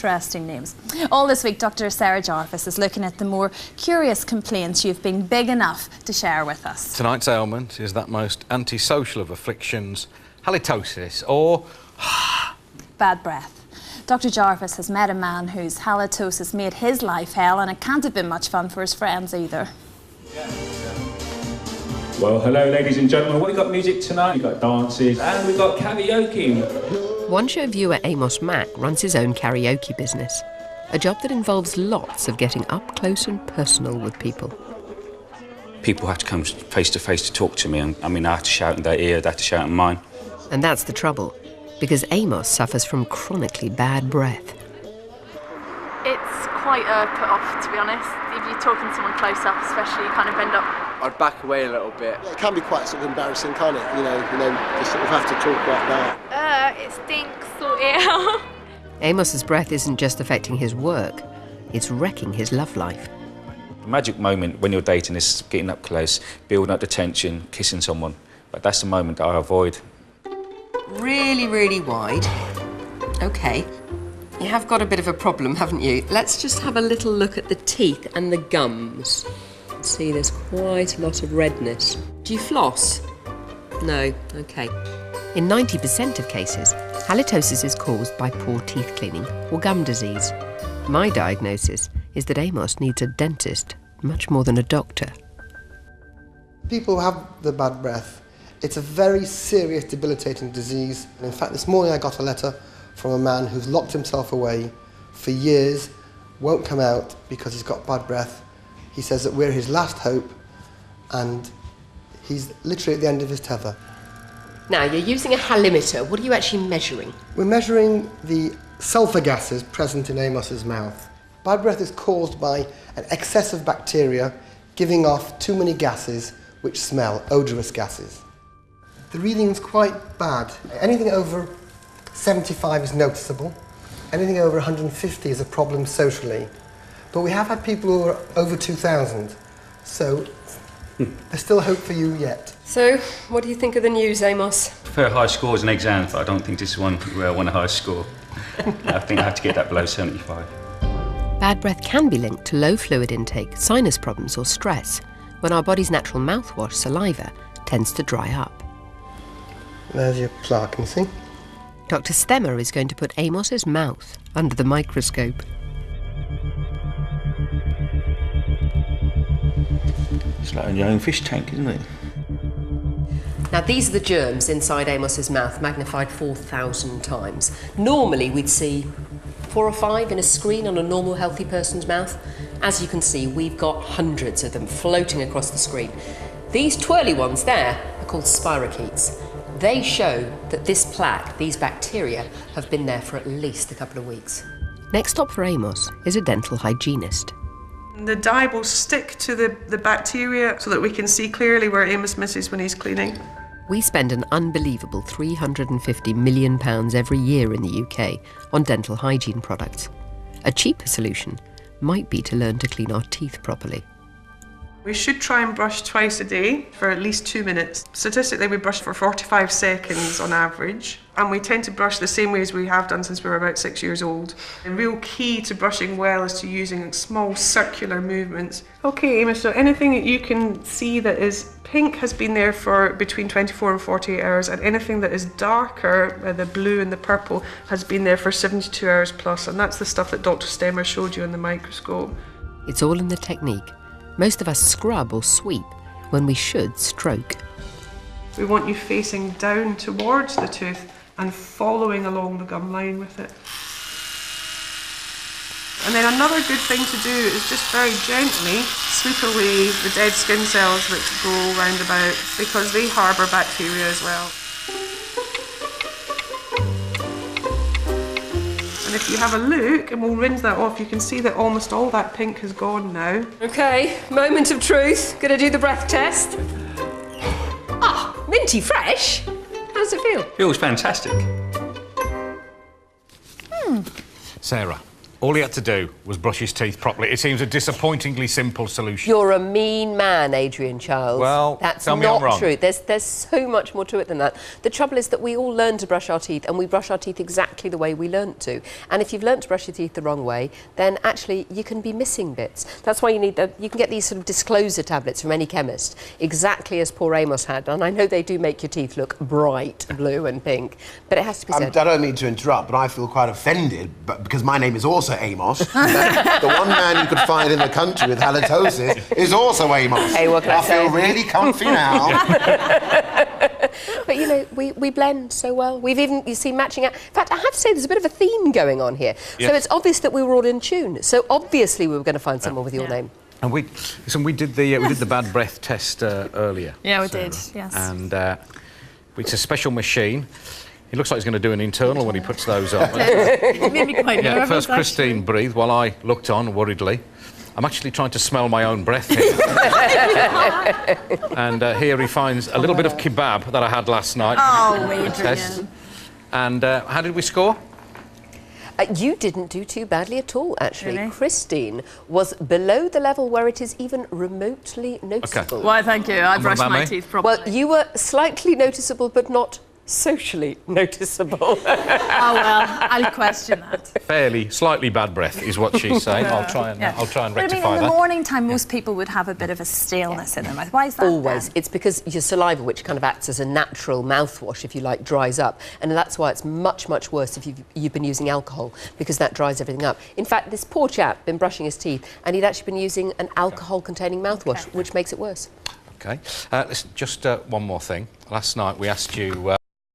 interesting names. All this week, Dr. Sarah Jarvis is looking at the more curious complaints you've been big enough to share with us. Tonight's ailment is that most antisocial of afflictions, halitosis, or... bad breath. Dr. Jarvis has met a man whose halitosis made his life hell, and it can't have been much fun for his friends either. Well, hello, ladies and gentlemen. We've got music tonight, we've got dances, and we've got karaoke. One Show viewer Amos Mack runs his own karaoke business, a job that involves lots of getting up close and personal with people. People have to come face to face to talk to me, and I mean, I have to shout in their ear, they have to shout in mine. And that's the trouble, because Amos suffers from chronically bad breath. It's quite a put-off, to be honest. If you're talking to someone close up, especially, you kind of end up... I'd back away a little bit. It can be quite sort of embarrassing, can't it? You know, you sort of have to talk like that. It stinks, sort it out. Amos's breath isn't just affecting his work, it's wrecking his love life. The magic moment when you're dating is getting up close, building up the tension, kissing someone. But that's the moment that I avoid. Really, really wide. OK. You have got a bit of a problem, haven't you? Let's just have a little look at the teeth and the gums. See, there's quite a lot of redness. Do you floss? No, OK. In 90% of cases, halitosis is caused by poor teeth cleaning or gum disease. My diagnosis is that Amos needs a dentist much more than a doctor. People who have the bad breath, it's a very serious, debilitating disease. And in fact, this morning I got a letter from a man who's locked himself away for years, won't come out because he's got bad breath. He says that we're his last hope, and he's literally at the end of his tether. Now, you're using a halimeter. What are you actually measuring? We're measuring the sulphur gases present in Amos's mouth. Bad breath is caused by an excess of bacteria giving off too many gases which smell, odorous gases. The reading's quite bad. Anything over 75 is noticeable. Anything over 150 is a problem socially. But we have had people who are over 2,000, so there's still hope for you yet. So, what do you think of the news, Amos? I prefer high scores in exams, but I don't think this is one where I want a high score. I think I have to get that below 75. Bad breath can be linked to low fluid intake, sinus problems or stress, when our body's natural mouthwash, saliva, tends to dry up. There's your plaque, can you see? Dr. Stemmer is going to put Amos's mouth under the microscope. It's like your own fish tank, isn't it? Now, these are the germs inside Amos's mouth, magnified 4,000 times. Normally, we'd see 4 or 5 in a screen on a normal, healthy person's mouth. As you can see, we've got hundreds of them floating across the screen. These twirly ones there are called spirochetes. They show that this plaque, these bacteria, have been there for at least a couple of weeks. Next stop for Amos is a dental hygienist. The dye will stick to the bacteria so that we can see clearly where Amos misses when he's cleaning. We spend an unbelievable £350 million every year in the UK on dental hygiene products. A cheaper solution might be to learn to clean our teeth properly. We should try and brush twice a day for at least 2 minutes. Statistically, we brush for 45 seconds on average, and we tend to brush the same way as we have done since we were about 6 years old. The real key to brushing well is to using small circular movements. Okay, Amos, so anything that you can see that is pink has been there for between 24 and 48 hours, and anything that is darker, the blue and the purple, has been there for 72 hours plus, and that's the stuff that Dr. Stemmer showed you in the microscope. It's all in the technique. Most of us scrub or sweep when we should stroke. We want you facing down towards the tooth and following along the gum line with it. And then another good thing to do is just very gently sweep away the dead skin cells that go round about, because they harbour bacteria as well. And if you have a look, and we'll rinse that off, you can see that almost all that pink has gone now. OK, moment of truth. Gonna do the breath test. Ah, minty fresh. How does it feel? Feels fantastic. Sarah, All he had to do was brush his teeth properly. It seems a disappointingly simple solution. You're a mean man, Adrian Charles. Well, that's tell me I'm not wrong. true. There's so much more to it than that. The trouble is that we all learn to brush our teeth, and we brush our teeth exactly the way we learnt to. And if you've learnt to brush your teeth the wrong way, then actually you can be missing bits. That's why you need you can get these sort of disclosure tablets from any chemist, exactly as poor Amos had. And I know they do make your teeth look bright blue and pink, but it has to be said. I don't mean to interrupt, but I feel quite offended, but because my name is also Amos. The one man you could find in the country with halitosis is also Amos. Hey, what can I say? feel really comfy now. But, you know, we blend so well. We've even, you see, matching out. In fact, I have to say there's a bit of a theme going on here. Yes. So it's obvious that we were all in tune. So obviously we were going to find someone with your name. And we did the bad breath test earlier. Yeah, we did, yes. And it's a special machine. He looks like he's going to do an internal when he puts those on. It made me quite nervous, First Christine actually. breathed while I looked on worriedly. I'm actually trying to smell my own breath here. And here he finds a little bit of kebab that I had last night. Oh, Test. Adrian. And how did we score? You didn't do too badly at all, actually. Really? Christine was below the level where it is even remotely noticeable. Why, thank you. I brushed about my me? teeth properly. Well, you were slightly noticeable, but not socially noticeable. Oh, well, I'll question that. Slightly bad breath is what she's saying. I'll try and But I mean, rectify in the that. morning time, most people would have a bit of a staleness in their mouth. Why is that? Always. then? It's because your saliva, which kind of acts as a natural mouthwash, if you like, dries up. And that's why it's much, much worse if you've been using alcohol, because that dries everything up. In fact, this poor chap been brushing his teeth, and he'd actually been using an alcohol-containing mouthwash, which makes it worse. OK. Listen, just one more thing. Last night we asked you